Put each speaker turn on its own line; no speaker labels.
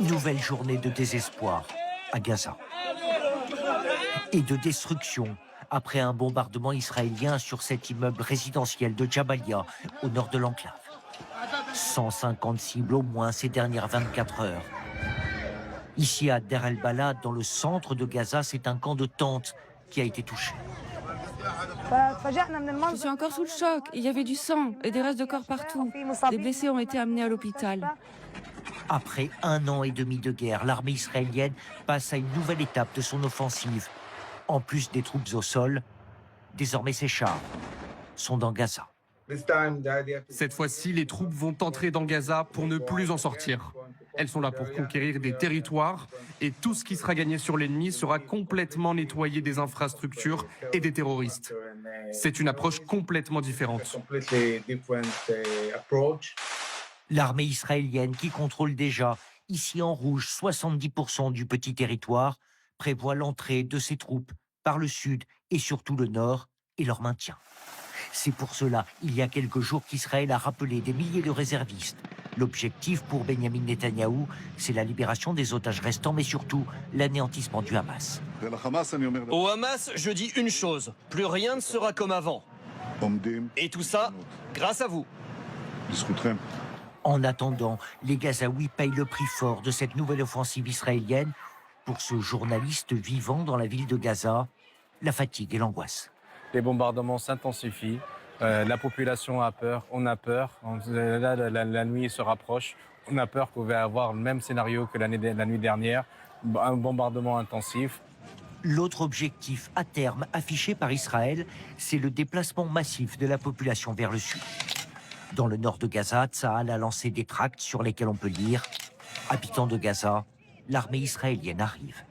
Nouvelle journée de désespoir à Gaza et de destruction après un bombardement israélien sur cet immeuble résidentiel de Jabalia au nord de l'enclave. 150 cibles au moins ces dernières 24 heures. Ici à Der el-Balad, dans le centre de Gaza, c'est un camp de tentes qui a été touché.
Je suis encore sous le choc. Il y avait du sang et des restes de corps partout. Des blessés ont été amenés à l'hôpital.
Après 1 an et demi de guerre, l'armée israélienne passe à une nouvelle étape de son offensive. En plus des troupes au sol, désormais ces chars sont dans Gaza.
Cette fois-ci, les troupes vont entrer dans Gaza pour ne plus en sortir. Elles sont là pour conquérir des territoires et tout ce qui sera gagné sur l'ennemi sera complètement nettoyé des infrastructures et des terroristes. C'est une approche complètement différente.
L'armée israélienne, qui contrôle déjà, ici en rouge, 70% du petit territoire, prévoit l'entrée de ses troupes par le sud et surtout le nord et leur maintien. C'est pour cela, il y a quelques jours, qu'Israël a rappelé des milliers de réservistes. L'objectif pour Benjamin Netanyahou, c'est la libération des otages restants, mais surtout l'anéantissement du Hamas.
Au Hamas, je dis une chose, plus rien ne sera comme avant. Et tout ça, grâce à vous.
En attendant, les Gazaouis payent le prix fort de cette nouvelle offensive israélienne. Pour ce journaliste vivant dans la ville de Gaza, la fatigue et l'angoisse.
Les bombardements s'intensifient, la population a peur, on a peur. Là, la nuit se rapproche, on a peur qu'on va avoir le même scénario que la nuit dernière, un bombardement intensif.
L'autre objectif à terme affiché par Israël, c'est le déplacement massif de la population vers le sud. Dans le nord de Gaza, Tsahal a lancé des tracts sur lesquels on peut lire « Habitants de Gaza, l'armée israélienne arrive ».